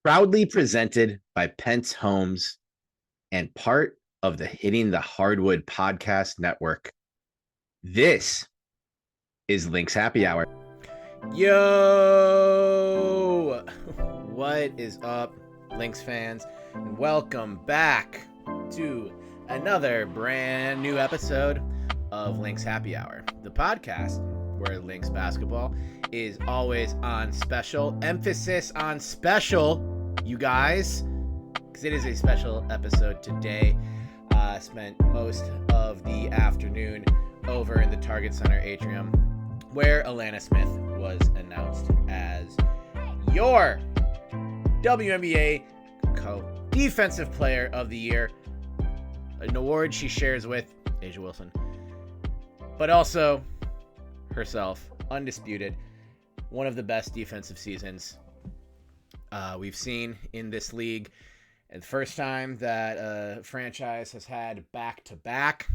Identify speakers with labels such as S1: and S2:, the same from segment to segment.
S1: Proudly presented by Pence Homes and part of the Hitting the Hardwood podcast network. This is Lynx Happy Hour.
S2: Yo! What is up, Lynx fans? And welcome back to another brand new episode of Lynx Happy Hour, the podcast where Lynx basketball is always on special. Emphasis on special, you guys, because it is a special episode today. Spent most of the afternoon over in the Target Center atrium where Alanna Smith was announced as your WNBA Co-Defensive Player of the Year, an award she shares with A'ja Wilson, but also herself, undisputed, one of the best defensive seasons we've seen in this league. And the first time that a franchise has had back-to-back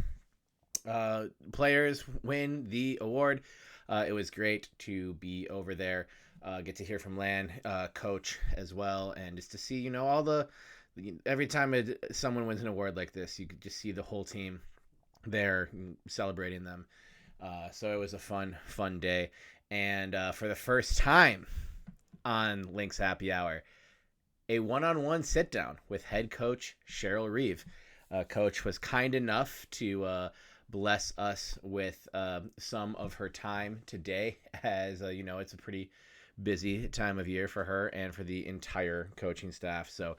S2: players win the award. It was great to be over there, get to hear from Lan, coach as well, and just to see, all every time someone wins an award like this, you could just see the whole team there celebrating them. So it was a fun day. And for the first time on Lynx Happy Hour, a one-on-one sit-down with head coach Cheryl Reeve. Coach was kind enough to bless us with some of her time today, as it's a pretty busy time of year for her and for the entire coaching staff. So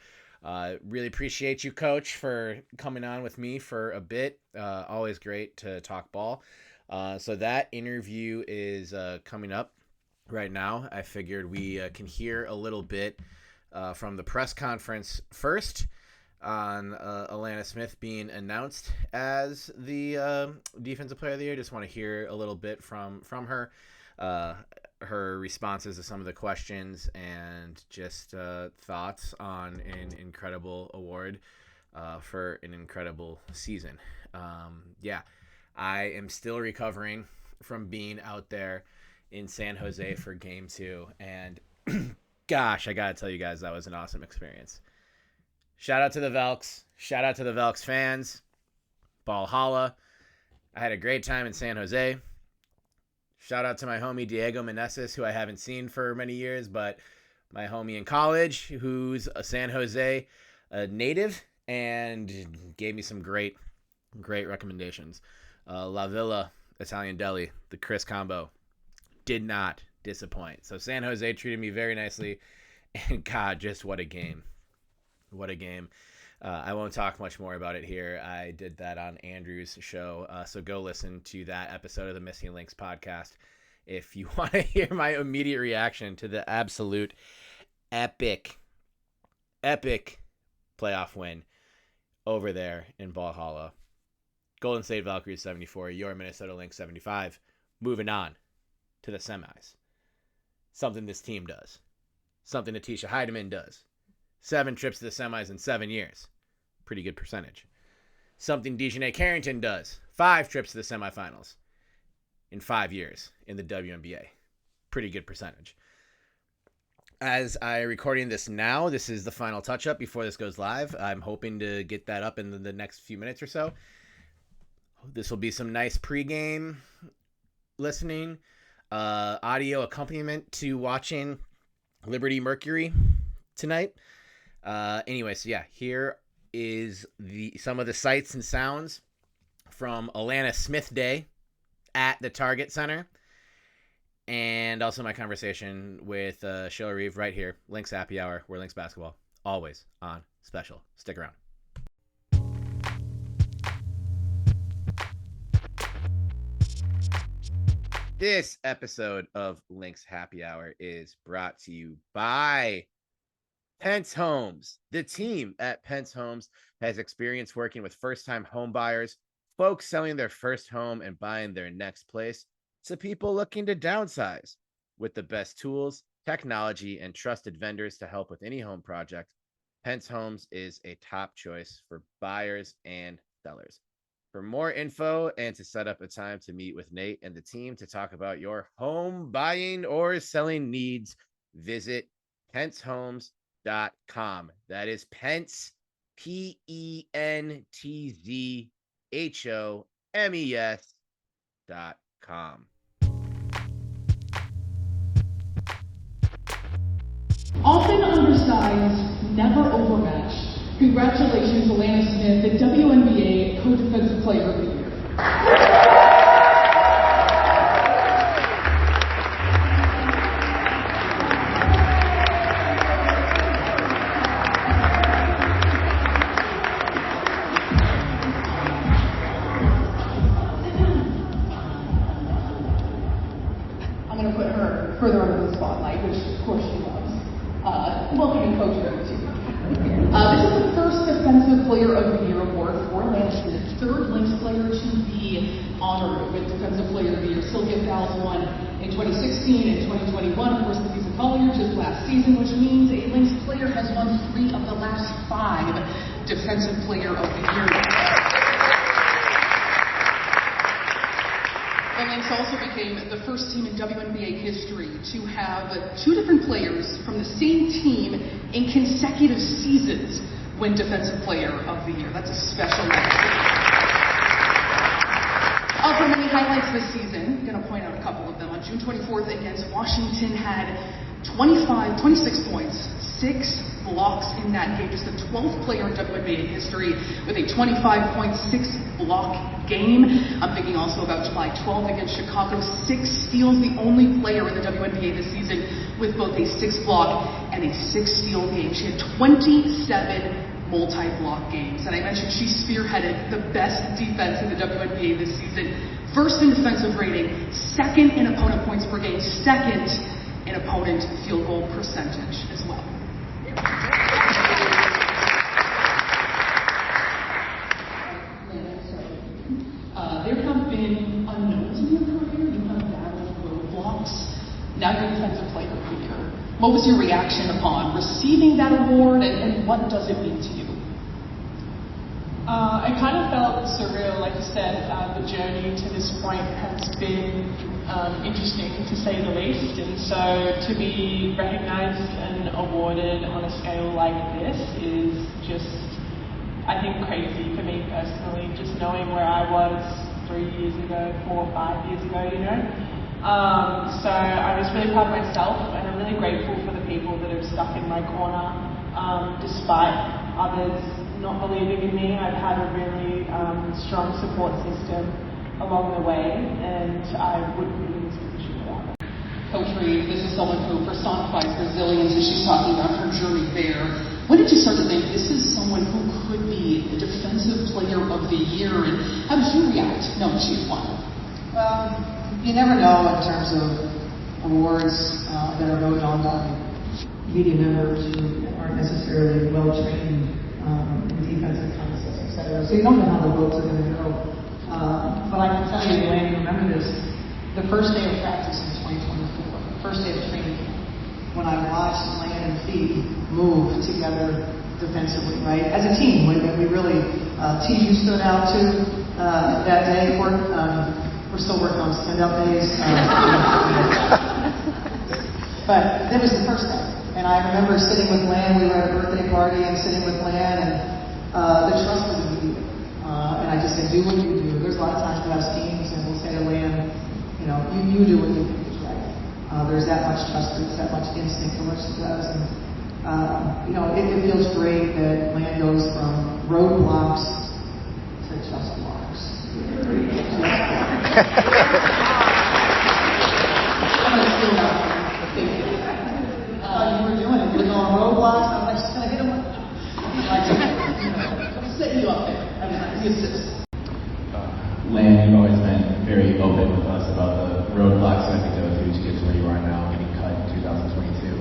S2: really appreciate you, Coach, for coming on with me for a bit. Always great to talk ball. So that interview is coming up right now. I figured we can hear a little bit from the press conference first on Alanna Smith being announced as the Defensive Player of the Year. Just want to hear a little bit from her, her responses to some of the questions, and just thoughts on an incredible award for an incredible season. I am still recovering from being out there in San Jose for Game 2, and gosh, I gotta tell you guys, that was an awesome experience. Shout out to the Velks. Shout out to the Velks fans. Ball holla. I had a great time in San Jose. Shout out to my homie Diego Meneses, who I haven't seen for many years, but my homie in college, who's a San Jose native, and gave me some great recommendations. La Villa Italian Deli, the Chris combo, did not disappoint. So San Jose treated me very nicely, and God, just what a game. What a game. I won't talk much more about it here. I did that on Andrew's show, so go listen to that episode of the Missing Links podcast if you want to hear my immediate reaction to the absolute epic playoff win over there in Valhalla. Golden State Valkyries 74, your Minnesota Lynx 75. Moving on to the semis. Something this team does. Something Atisha Heidemann does. 7 trips to the semis in 7 years. Pretty good percentage. Something Dejanay Carrington does. 5 trips to the semifinals in 5 years in the WNBA. Pretty good percentage. As I'm recording this now, this is the final touch-up before this goes live. I'm hoping to get that up in the next few minutes or so. This will be some nice pregame listening, audio accompaniment to watching Liberty Mercury tonight. Here is some of the sights and sounds from Alanna Smith Day at the Target Center, and also my conversation with Cheryl Reeve right here, Lynx Happy Hour, where Lynx basketball always on special. Stick around. This episode of Lynx Happy Hour is brought to you by Pence Homes. The team at Pence Homes has experience working with first-time home buyers, folks selling their first home and buying their next place, to people looking to downsize. With the best tools, technology, and trusted vendors to help with any home project, Pence Homes is a top choice for buyers and sellers. For more info and to set up a time to meet with Nate and the team to talk about your home buying or selling needs, visit pencehomes.com.
S1: That is Pentz, PENTZHOMES.com.
S3: Often undersized, never overmatched. Congratulations, Alanna Smith, the WNBA Co-Defensive Player of the Year. I'm going to put her further under the spotlight, which of course she loves. Welcome to Coach Reeve, too. This is the first Defensive Player of the Year award for Alanna Smith, third Lynx player to be honored with Defensive Player of the Year. Sylvia Fowles won in 2016 and 2021. Of course, Lisa Collier just last season, which means a Lynx player has won 3 of the last 5 Defensive Player of the Year. The Lynx also became the first team in WNBA history to have 2 different players from the same team in consecutive seasons win Defensive Player of the Year. That's a special legacy. For many highlights this season, I'm going to point out a couple of them. On June 24th against Washington had 26 points, 6 blocks in that game. Just the 12th player in WNBA history with a 25.6 block game. I'm thinking also about July 12th against Chicago. 6 steals, the only player in the WNBA this season with both a 6 block and a 6 steal game. She had 27 multi-block games. And I mentioned she spearheaded the best defense in the WNBA this season. First in defensive rating, second in opponent points per game, second in opponent field goal percentage as well. There have been unknowns in your career. You have battled roadblocks. Now you're Defensive Player of the Year. What was your reaction upon receiving that award, and what does it mean to you?
S4: I kind of felt surreal, like you said. The journey to this point has been interesting, to say the least. And so to be recognized and awarded on a scale like this is just, I think, crazy for me personally. Just knowing where I was 3 years ago, 4 or 5 years ago, you know. So I was really proud of myself, and I'm really grateful for the people that have stuck in my corner, despite others not believing in me. I've had a really strong support system along the way, and I wouldn't be in this position without them.
S3: Coach Reeve, this is someone who personifies resilience as she's talking about her journey there. When did you start to think this is someone who could be the Defensive Player of the Year, and how did you react knowing she's won?
S5: Well, you never know in terms of awards that are voted on by media members who aren't necessarily well trained in defensive concepts, etc. So you don't know how the votes are going to go. But I can tell you, Elaine, you remember this, the first day of practice in 2024, first day of training camp, when I watched Land and Feet move together defensively, right? As a team, we really, TU stood out too that day. We're still working on stand-up days. But that was the first day. And I remember sitting with Lan, we were at a birthday party and sitting with Lan, and the trust was immediate. And I just said, do what you do. There's a lot of times we have schemes and we'll say to Lan, you know, you do what you think is right. There's that much trust, there's that much instinct in what she does. And, you know, it feels great that Lan goes from roadblocks to just blocks. I'm going to steal that one. Thank you. You were doing it. You were going roadblocks. I was like, she's going to hit him with I'm setting you up there. I mean, I assist.
S6: Lan, you've always been very open with us about the roadblocks you have to go through to get to where you are now, getting cut in 2022.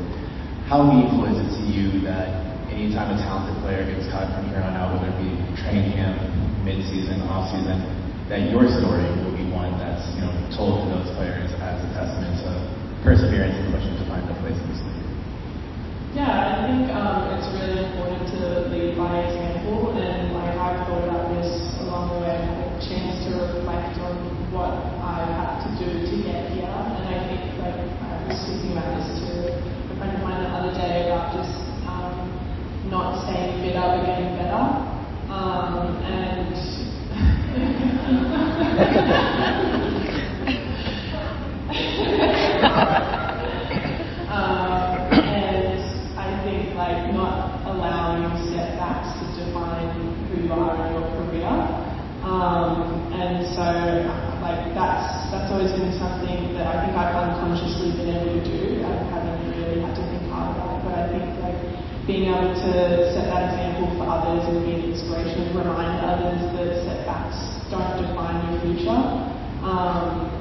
S6: How meaningful is it to you that anytime a talented player gets cut from here on out, whether it be training camp, mid-season, off-season, that your story will be one that's, you know, told to those players as a testament to perseverance and pushing to find their place in this league?
S4: Yeah, I think it's really important to lead by example, and like I've thought about this along the way. I've had a chance to reflect on what I've had to do to get here, and I think like I was speaking about this to a friend of mine the other day about just get up again better. And I think like not allowing setbacks to define who you are in your career. And so like that's always been something that I think I've unconsciously been able to do. I haven't really had to think hard about it, but I think like being able to set that example for others and be an inspiration and remind others that setbacks don't define your future,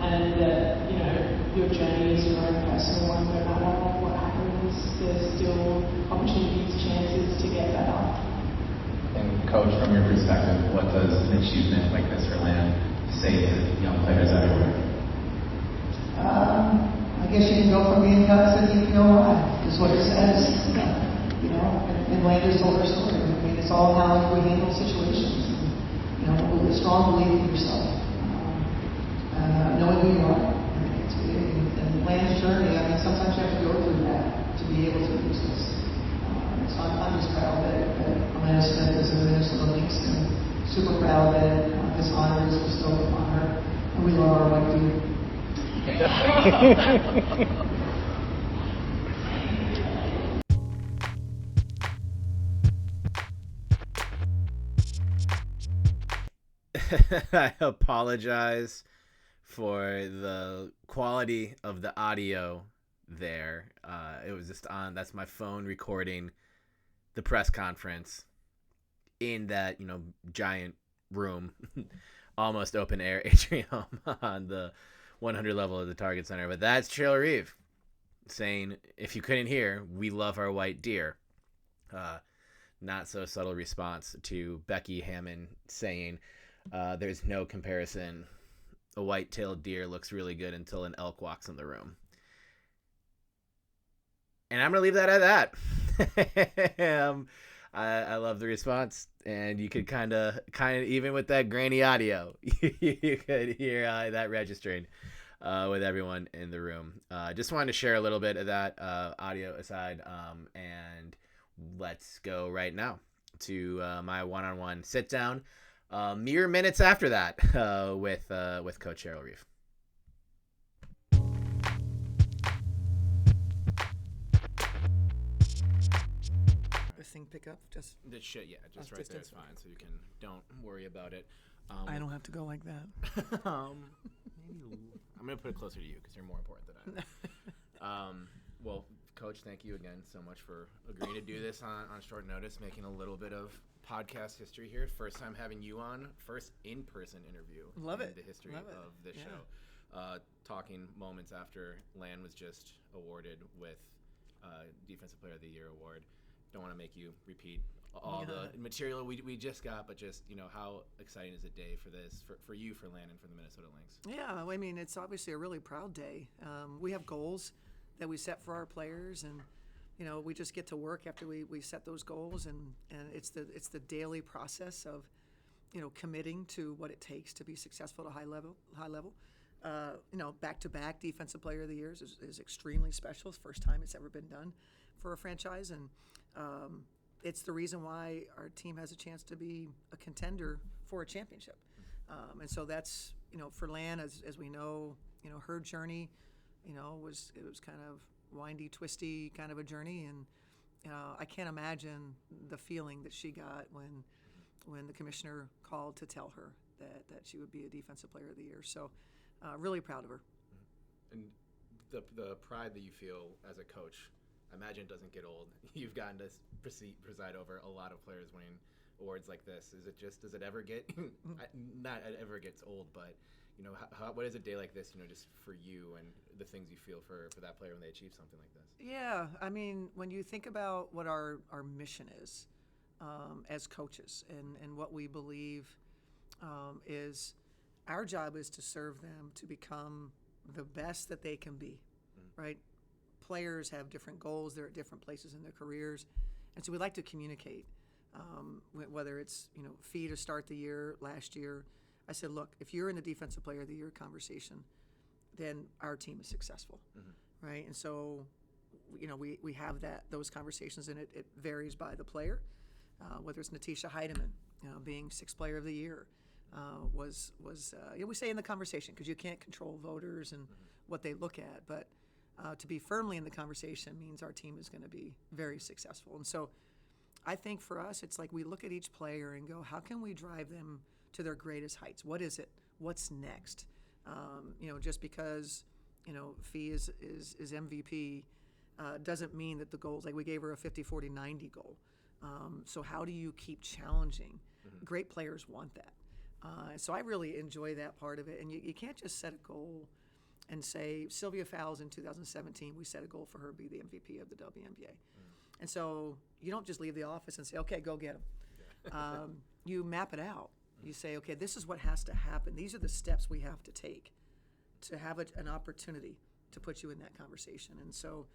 S4: and that, you know, your journey is your own personal one. No matter what happens, there's still opportunities, chances to get better.
S6: And Coach, from your perspective, what does an achievement like this for Lan say to young players everywhere?
S5: I guess you can go from being cut to DPOI, is what it says. You know, and Landers told her story. I mean, it's all how you handle situations. And, you know, with a strong belief in yourself, knowing who you are. And Land's journey, I mean, sometimes you have to go through that to be able to use this. So I'm just proud that Alanna Smith is a Minnesota Lynx, and super proud that this honor is bestowed upon her. And we love our white dude.
S2: I apologize for the quality of the audio there. It was just on, that's my phone recording the press conference in that, you know, giant room, almost open air atrium on the 100 level of the Target Center. But that's Cheryl Reeve saying, if you couldn't hear, we love our white deer. Not so subtle response to Becky Hammond saying, there's no comparison. A white-tailed deer looks really good until an elk walks in the room. And I'm going to leave that at that. I love the response. And you could kind of, even with that grainy audio, you could hear that registering with everyone in the room. Just wanted to share a little bit of that audio aside. And let's go right now to my one-on-one sit-down. Mere minutes after that, with Coach Cheryl Reeve.
S7: This thing pick up just.
S2: This shit, yeah, just right there is fine. So you don't worry about it.
S7: I don't have to go like that.
S2: I'm gonna put it closer to you because you're more important than I am. Well, Coach, thank you again so much for agreeing to do this on short notice, making a little bit of podcast history here. First time having you on, first in-person interview.
S7: Love
S2: in
S7: it.
S2: The history
S7: Love it.
S2: of this show. Talking moments after Lan was just awarded with Defensive Player of the Year award. Don't want to make you repeat all the material we just got, but just, you know, how exciting is a day for this, for you, for Lan, and for the Minnesota Lynx?
S7: Yeah, I mean, it's obviously a really proud day. We have goals that we set for our players, and you know, we just get to work after we set those goals, and it's the daily process of, you know, committing to what it takes to be successful at a high level. You know, back-to-back Defensive Player of the Year is extremely special. It's the first time it's ever been done for a franchise, and it's the reason why our team has a chance to be a contender for a championship. And so that's, you know, for Lan, as we know, you know, her journey, you know, was kind of windy, twisty kind of a journey, and I can't imagine the feeling that she got when the commissioner called to tell her that she would be a Defensive Player of the Year. So really proud of her.
S2: And the pride that you feel as a coach, I imagine it doesn't get old. You've gotten to preside over a lot of players winning awards like this. Does it ever get, not it ever gets old, but, you know, what is a day like this, you know, just for you and the things you feel for that player when they achieve something like this?
S7: Yeah, I mean, when you think about what our mission is as coaches, and what we believe is our job is to serve them to become the best that they can be, right? Players have different goals. They're at different places in their careers. And so we like to communicate, whether it's, you know, fee to start the year, last year. I said, look, if you're in the Defensive Player of the Year conversation, then our team is successful, right? And so, you know, we have those conversations, and it varies by the player. whether it's Natisha Heidemann, being Sixth Player of the Year, was we say in the conversation because you can't control voters and what they look at, but to be firmly in the conversation means our team is going to be very successful. And so I think for us, it's like we look at each player and go, how can we drive them to their greatest heights? What is it? What's next? Just because, Fee is MVP doesn't mean that the goals, like we gave her a 50-40-90 goal. So how do you keep challenging? Great players want that. So I really enjoy that part of it. And you can't just set a goal and say, Sylvia Fowles in 2017, we set a goal for her to be the MVP of the WNBA. And so you don't just leave the office and say, okay, go get them. You map it out. You say, okay, this is what has to happen. These are the steps we have to take to have an opportunity to put you in that conversation. And so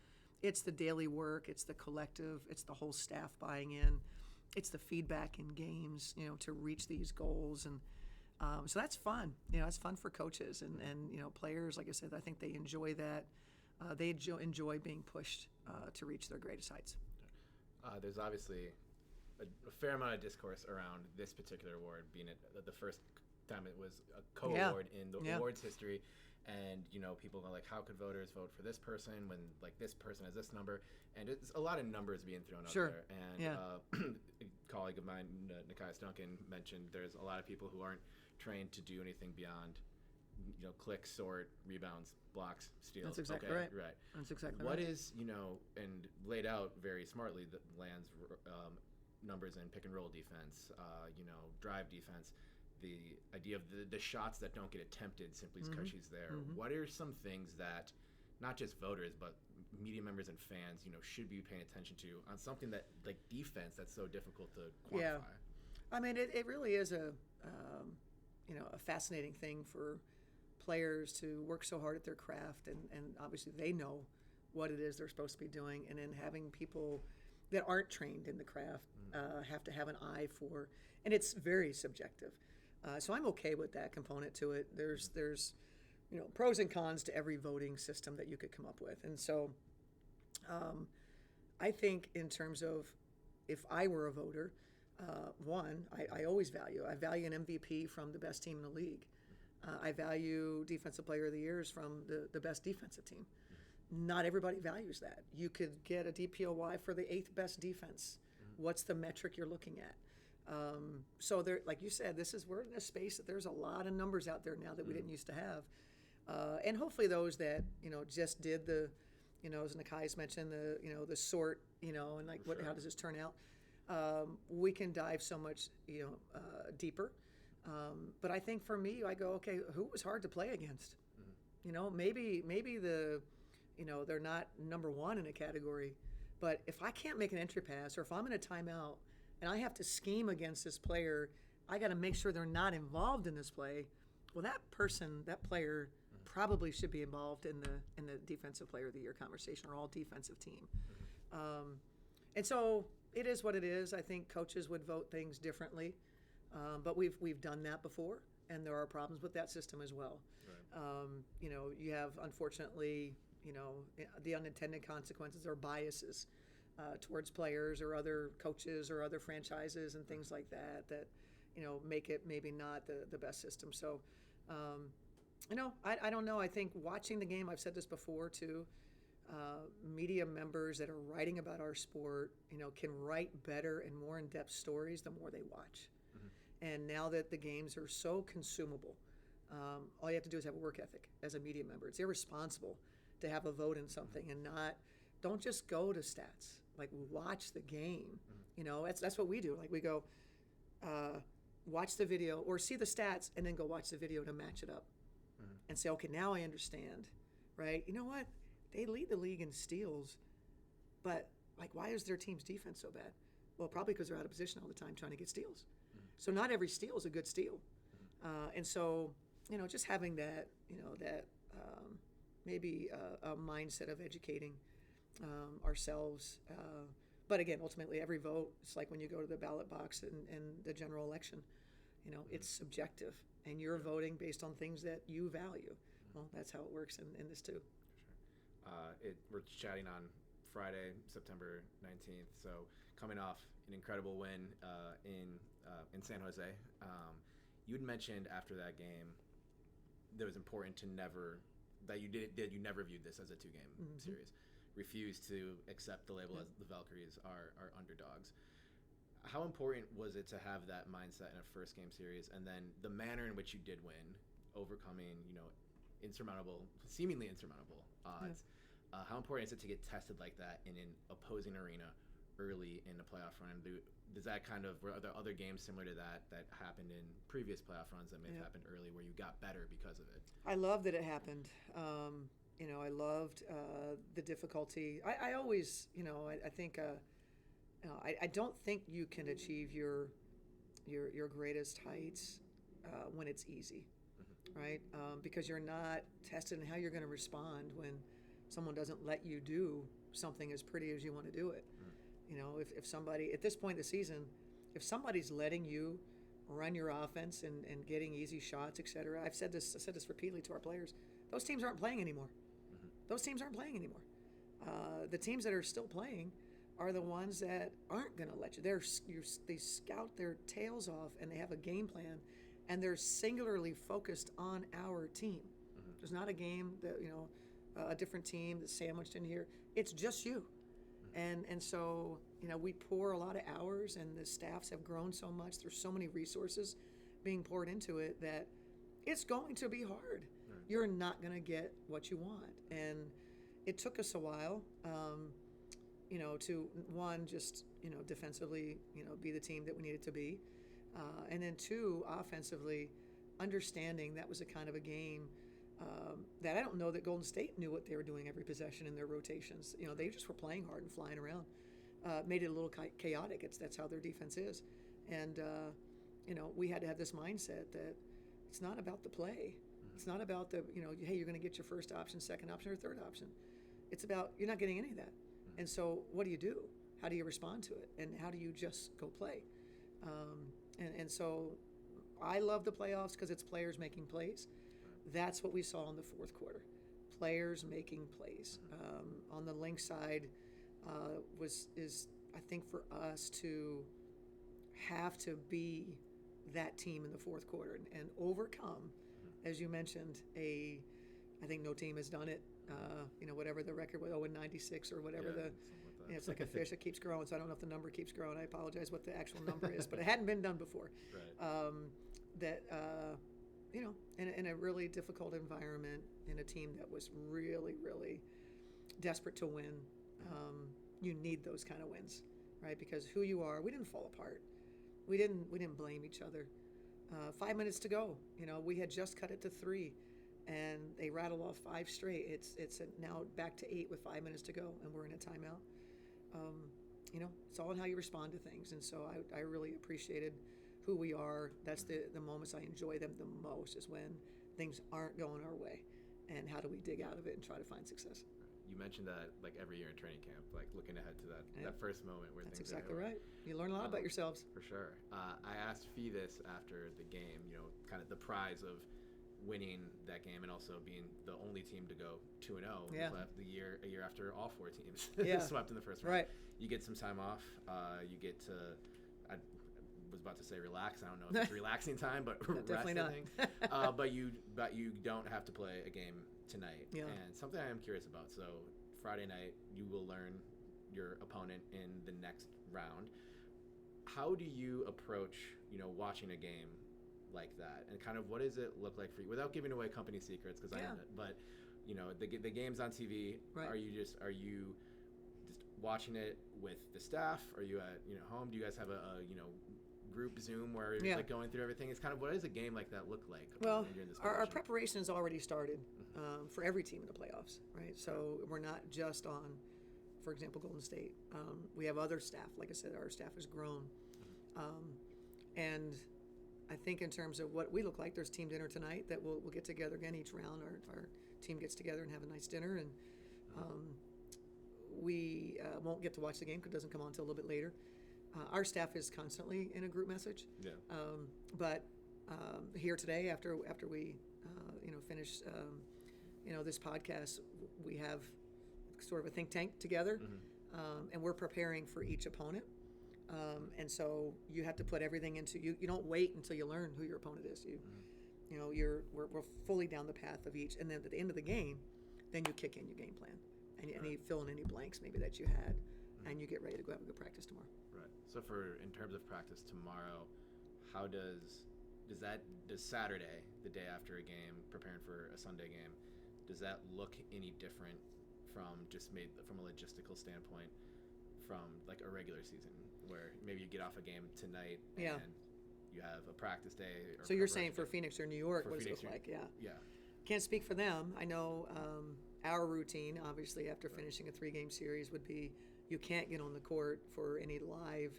S7: it's the daily work, it's the collective, it's the whole staff buying in, it's the feedback in games, to reach these goals. And so that's fun. It's fun for coaches and players. Like I said, I think they enjoy that. They enjoy being pushed to reach their greatest heights.
S2: There's obviously a fair amount of discourse around this particular award being the first time it was a co-award in the awards history. And, people are like, how could voters vote for this person when, like, this person has this number? And it's a lot of numbers being thrown out there. And a colleague of mine, Nikias Duncan, mentioned there's a lot of people who aren't trained to do anything beyond, clicks, sort, rebounds, blocks, steals.
S7: That's exactly right. That's exactly right.
S2: What is, and laid out very smartly, the Land's numbers in pick and roll defense, drive defense, the idea of the shots that don't get attempted simply because she's there. What are some things that not just voters but media members and fans should be paying attention to on something that, like, defense, that's so difficult to quantify?
S7: Yeah, I mean it really is a fascinating thing for players to work so hard at their craft, and obviously they know what it is they're supposed to be doing, and then having people that aren't trained in the craft have to have an eye for, and it's very subjective. So I'm okay with that component to it. There's pros and cons to every voting system that you could come up with. And so I think in terms of if I were a voter, I always value an MVP from the best team in the league. I value Defensive Player of the Years from the best defensive team. Not everybody values that. You could get a DPOY for the 8th best defense. What's the metric you're looking at? So there, like you said, we're in a space that there's a lot of numbers out there now that we didn't used to have. And hopefully those that, just did the, as Nikias mentioned, the sort, and like, how does this turn out? We can dive so much, deeper. But I think for me, I go, okay, who was hard to play against? Maybe the, they're not number one in a category, but if I can't make an entry pass, or if I'm in a timeout and I have to scheme against this player, I got to make sure they're not involved in this play. Well, that player probably should be involved in the Defensive Player of the Year conversation, or all defensive team. And so it is what it is. I think coaches would vote things differently, but we've done that before, and there are problems with that system as well. Right. You have, unfortunately, the unintended consequences or biases towards players or other coaches or other franchises and things like that make it maybe not the best system. So, I don't know. I think watching the game, I've said this before too, media members that are writing about our sport, can write better and more in-depth stories the more they watch. And now that the games are so consumable, all you have to do is have a work ethic as a media member. It's irresponsible to have a vote in something and don't just go to stats. Like, watch the game. That's what we do. Like, we go watch the video or see the stats and then go watch the video to match it up and say, okay, now I understand, right? You know what? They lead the league in steals, but like, why is their team's defense so bad? Well, probably because they're out of position all the time trying to get steals. So not every steal is a good steal. And so, just having that, maybe a mindset of educating ourselves. But again, ultimately, every vote, it's like when you go to the ballot box in the general election, it's subjective, and you're voting based on things that you value. Well, that's how it works in this too.
S2: Sure. We're chatting on Friday, September 19th, so coming off an incredible win in San Jose. You had mentioned after that game that it was important to you never viewed this as a 2-game series. Refused to accept the label as the Valkyries are underdogs. How important was it to have that mindset in a first game series, and then the manner in which you did win, overcoming seemingly insurmountable odds? How important is it to get tested like that in an opposing arena early in the playoff run? Does that were there other games similar to that happened in previous playoff runs that may have happened early where you got better because of it?
S7: I love that it happened. I loved the difficulty. I always, I think, I don't think you can achieve your greatest heights when it's easy, right? Because you're not tested in how you're going to respond when someone doesn't let you do something as pretty as you want to do it. If somebody at this point in the season, if somebody's letting you run your offense and getting easy shots, etc. I said this repeatedly to our players. Those teams aren't playing anymore. Those teams aren't playing anymore. The teams that are still playing are the ones that aren't going to let you. They scout their tails off, and they have a game plan, and they're singularly focused on our team. There's not a game that a different team that's sandwiched in here. It's just you. And so we pour a lot of hours, and the staffs have grown so much. There's so many resources being poured into it that it's going to be hard. Right. You're not going to get what you want, and it took us a while, to one, just defensively, be the team that we needed to be, and then two, offensively, understanding that was a kind of a game that I don't know that Golden State knew what they were doing every possession in their rotations. They just were playing hard and flying around. Made it a little chaotic. That's how their defense is. And, we had to have this mindset that it's not about the play. It's not about the, hey, you're going to get your first option, second option, or third option. It's about you're not getting any of that. And so what do you do? How do you respond to it? And how do you just go play? And so I love the playoffs because it's players making plays. That's what we saw in the fourth quarter. Players making plays. On the Lynx side is I think for us to have to be that team in the fourth quarter and overcome, as you mentioned, I think no team has done it. Whatever the record was, 0-96 or whatever it's like a fish that keeps growing. So I don't know if the number keeps growing. I apologize what the actual number is, but it hadn't been done before. Right. In a really difficult environment, in a team that was really, really desperate to win, you need those kind of wins, right? Because who you are, we didn't fall apart. We didn't blame each other. 5 minutes to go. We had just cut it to 3, and they rattled off 5 straight. It's now back to 8 with 5 minutes to go, and we're in a timeout. It's all in how you respond to things, and so I really appreciated who we are. That's the moments I enjoy them the most, is when things aren't going our way, and how do we dig out of it and try to find success.
S2: You mentioned that every year in training camp, looking ahead to that first moment where
S7: that's
S2: things
S7: exactly
S2: are
S7: right. You learn a lot about yourselves.
S2: For sure. I asked Fee this after the game, kind of the prize of winning that game and also being the only team to go 2-0 a year after all 4 teams swept in the first round. Right. You get some time off. You get to I was about to say relax. I don't know if it's relaxing time, but
S7: definitely
S2: not. But you don't have to play a game tonight. Yeah. And something I am curious about. So Friday night, you will learn your opponent in the next round. How do you approach, watching a game like that, and kind of what does it look like for you, without giving away company secrets? Because I know it, but the game's on TV. Right. Are you just watching it with the staff? Are you at home? Do you guys have a group Zoom where you're going through everything? It's kind of, what does a game like that look like?
S7: Well, our preparation has already started for every team in the playoffs, right? So we're not just on, for example, Golden State. We have other staff. Like I said, our staff has grown. And I think in terms of what we look like, there's team dinner tonight that we'll get together again each round. Our team gets together and have a nice dinner, and we won't get to watch the game because it doesn't come on until a little bit later. Our staff is constantly in a group message. Yeah. But here today, after we finish this podcast, we have sort of a think tank together, and we're preparing for each opponent. And so you have to put everything into you. You don't wait until you learn who your opponent is. We're fully down the path of each, and then at the end of the game, then you kick in your game plan, and you fill in any blanks maybe that you had, and you get ready to go have a good practice tomorrow.
S2: Right. So in terms of practice tomorrow, how does Saturday, the day after a game, preparing for a Sunday game, does that look any different from a logistical standpoint from like a regular season where maybe you get off a game tonight and you have a practice day?
S7: So you're saying for Phoenix or New York, what does it look like? Yeah.
S2: Yeah.
S7: Can't speak for them. I know our routine, obviously, after finishing a 3-game series would be you can't get on the court for any live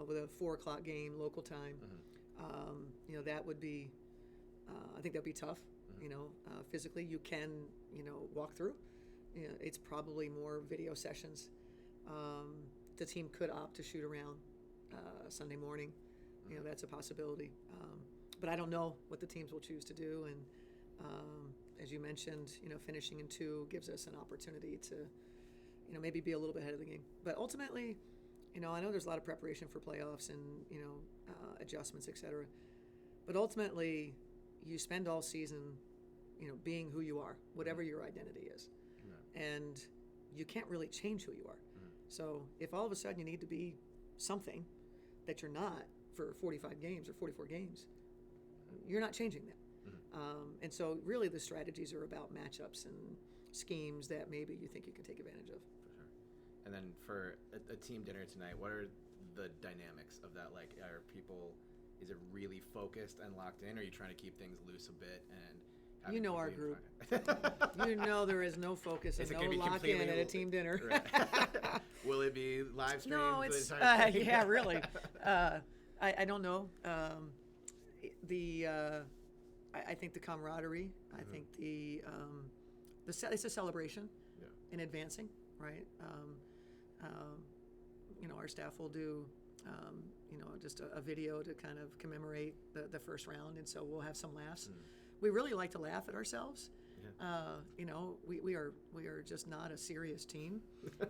S7: with a 4:00 game local time. That would be, I think that'd be tough. Physically, you can, walk through. It's probably more video sessions. The team could opt to shoot around Sunday morning. That's a possibility. But I don't know what the teams will choose to do. And as you mentioned, finishing in 2 gives us an opportunity to, maybe be a little bit ahead of the game. But ultimately, I know there's a lot of preparation for playoffs and, adjustments, et cetera. But ultimately, you spend all season, being who you are, whatever your identity is. And you can't really change who you are. So if all of a sudden you need to be something that you're not for 45 games or 44 games, you're not changing that. And so really the strategies are about matchups and schemes that maybe you think you can take advantage of.
S2: For sure. And then for a team dinner tonight, what are the dynamics of that? Like, is it really focused and locked in? Or are you trying to keep things loose a bit and
S7: our group. There is no focus and no lock-in at a team dinner.
S2: Right. Will it be live streamed?
S7: No, it's really. I don't know. I think the camaraderie. I think it's a celebration in advancing, right? Our staff will do, just a video to kind of commemorate the first round, and so we'll have some laughs. We really like to laugh at ourselves. We are just not a serious team.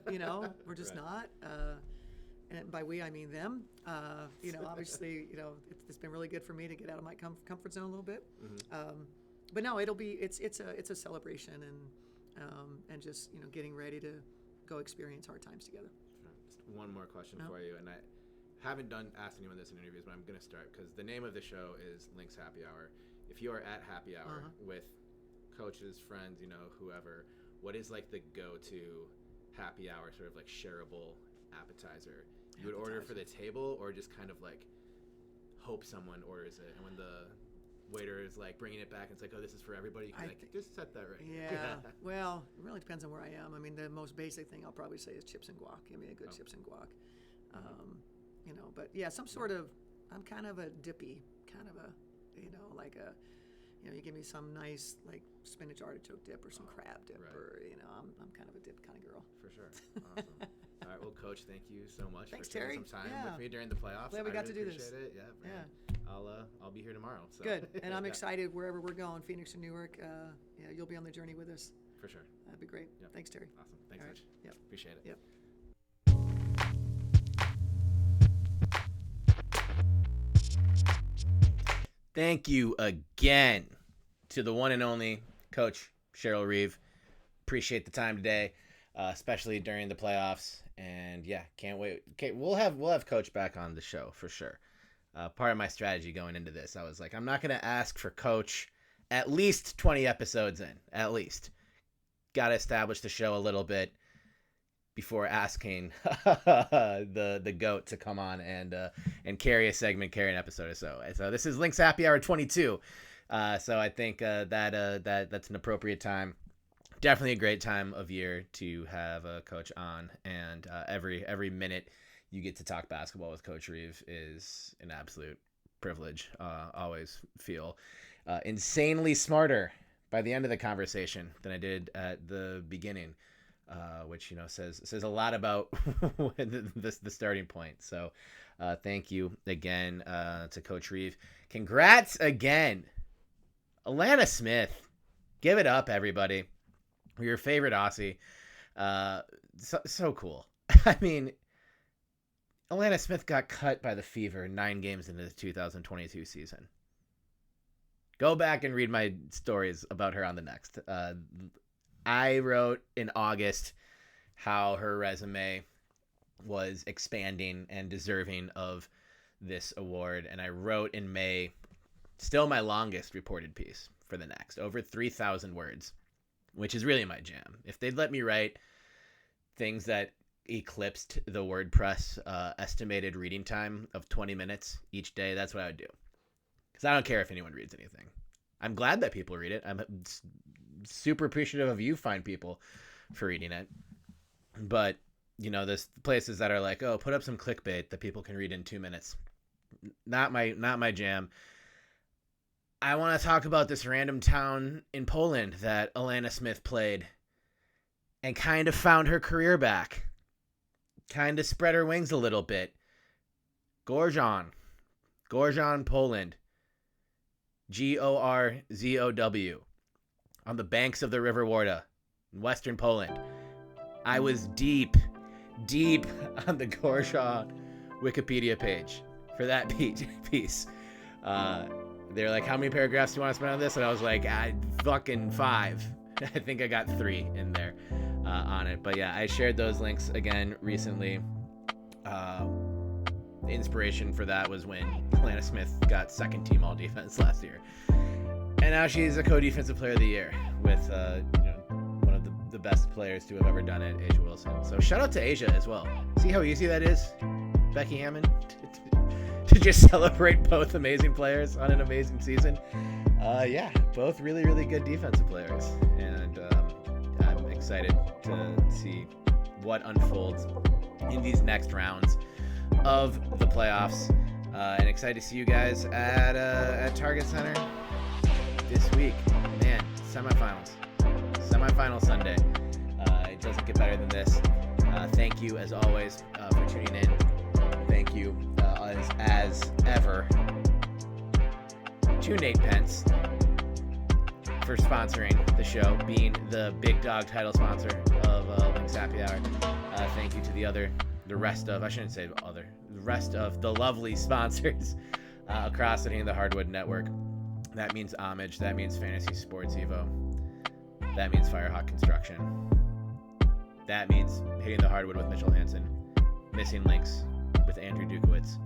S7: We're just not. And by we, I mean them. Obviously, it's been really good for me to get out of my comfort zone a little bit. But no, it's a celebration and just getting ready to go experience hard times together.
S2: Just one more question for you, and I haven't asked anyone this in interviews, but I'm going to start because the name of the show is Lynx Happy Hour. If you are at happy hour with coaches, friends, whoever, what is like the go-to happy hour sort of like shareable appetizer? You would order for the table or just kind of like hope someone orders it, and when the waiter is like bringing it back and it's like, oh, this is for everybody, you can just set that right.
S7: Yeah. Well, it really depends on where I am. I mean, the most basic thing I'll probably say is chips and guac. Give me a good chips and guac. But yeah, some sort of, I'm kind of a dippy, kind of a, you give me some nice like spinach artichoke dip or some crab dip, or I'm kind of a dip kind of girl.
S2: For sure. Awesome. All right, well, Coach, thank you so much
S7: Thanks,
S2: for spending
S7: Terry.
S2: some time with me during the playoffs.
S7: Glad we got to do this.
S2: Appreciate it. I'll be here tomorrow. So.
S7: Good, and I'm excited wherever we're going, Phoenix or New York. You'll be on the journey with us.
S2: For sure.
S7: That'd be great.
S2: Yep.
S7: Thanks, Terry.
S2: Awesome. Thanks, Coach.
S7: Yep.
S2: Appreciate it.
S7: Yep.
S2: Thank you again to the one and only Coach Cheryl Reeve. Appreciate the time today, especially during the playoffs. And can't wait. Okay, we'll have Coach back on the show for sure. Part of my strategy going into this, I was like, I'm not going to ask for Coach at least 20 episodes in. At least, got to establish the show a little bit before asking the GOAT to come on and carry a segment, carry an episode or so. So this is Lynx Happy Hour 22. So I think that's an appropriate time. Definitely a great time of year to have a coach on, and every minute you get to talk basketball with Coach Reeve is an absolute privilege. Always feel insanely smarter by the end of the conversation than I did at the beginning. Which says a lot about the starting point. So thank you again to Coach Reeve. Congrats again, Alanna Smith. Give it up, everybody. Your favorite Aussie. So cool. I mean, Alanna Smith got cut by the Fever 9 games into the 2022 season. Go back and read my stories about her on the next. I wrote in August how her resume was expanding and deserving of this award. And I wrote in May, still my longest reported piece for the next, over 3,000 words, which is really my jam. If they'd let me write things that eclipsed the WordPress estimated reading time of 20 minutes each day, that's what I would do. Because I don't care if anyone reads anything. I'm glad that people read it. I'm super appreciative of you fine people for reading it. But, you know, there's places that are like, oh, put up some clickbait that people can read in 2 minutes. Not my jam. I want to talk about this random town in Poland that Alanna Smith played and kind of found her career back. Kind of spread her wings a little bit. Gorzów, Poland. Gorzow. On the banks of the River Warta in western Poland. I was deep on the Gorzów Wikipedia page for that piece. They're like, how many paragraphs do you want to spend on this? And I was like, fucking 5. I think I got 3 in there on it. But yeah, I shared those links again recently. The inspiration for that was when Alanna Smith got second team all defense last year. And now she's a co-defensive player of the year with one of the best players to have ever done it, Asia Wilson. So shout out to Asia as well. See how easy that is, Becky Hammond, to just celebrate both amazing players on an amazing season. Yeah, both really, really good defensive players. And I'm excited to see what unfolds in these next rounds of the playoffs. And excited to see you guys at Target Center this week. Man, semifinal Sunday. It doesn't get better than this. Thank you as always for tuning in. Thank you as ever to Nate Pence for sponsoring the show, being the big dog title sponsor of Lynx Happy Hour. Thank you to the rest of the lovely sponsors across the Hitting the Hardwood Network. That means Homage, that means Fantasy Sports Evo, that means Firehawk Construction, that means Hitting the Hardwood with Mitchell Hansen, Missing Links with Andrew Dukowitz,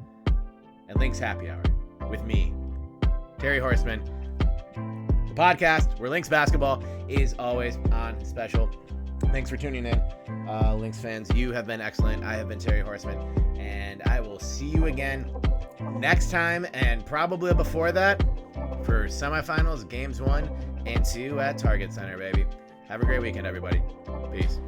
S2: and Lynx Happy Hour with me, Terry Horseman. The podcast where Lynx basketball is always on special. Thanks for tuning in, Lynx fans. You have been excellent. I have been Terry Horseman, and I will see you again next time, and probably before that, for semifinals, games 1 and 2 at Target Center, baby. Have a great weekend, everybody. Peace.